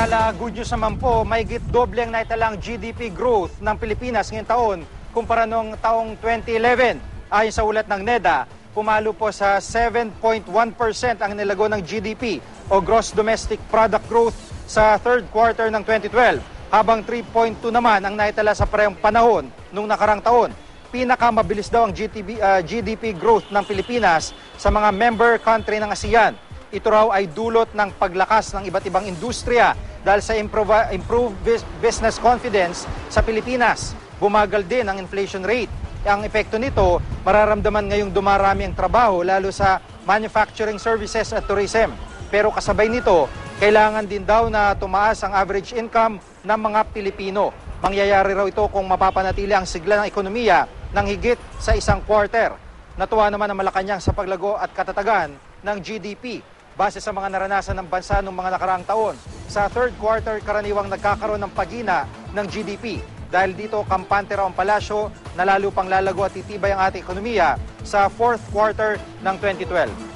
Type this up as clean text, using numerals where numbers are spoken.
Samantala, good news naman po, mahigit doble ang naitalang GDP growth ng Pilipinas ngayong taon kumpara noong taong 2011. Ayon sa ulat ng NEDA, pumalo po sa 7.1% ang nilago ng GDP o Gross Domestic Product growth sa third quarter ng 2012, habang 3.2 naman ang naitala sa parehong panahon nung nakarang taon. Pinakamabilis daw ang GDP growth ng Pilipinas sa mga member country ng ASEAN. Ito raw ay dulot ng paglakas ng iba't ibang industriya dahil sa improved business confidence sa Pilipinas. Bumagal din ang inflation rate. Ang epekto nito, mararamdaman ngayong dumarami ang trabaho lalo sa manufacturing services at tourism. Pero kasabay nito, kailangan din daw na tumaas ang average income ng mga Pilipino. Mangyayari raw ito kung mapapanatili ang sigla ng ekonomiya ng higit sa isang quarter. Natuwa naman ang Malacanang sa paglago at katatagan ng GDP. Base sa mga naranasan ng bansa noong mga nakaraang taon, sa third quarter karaniwang nagkakaroon ng pagina ng GDP. Dahil dito, kampante raw ang palasyo na lalo pang lalago at titibay ang ating ekonomiya sa fourth quarter ng 2012.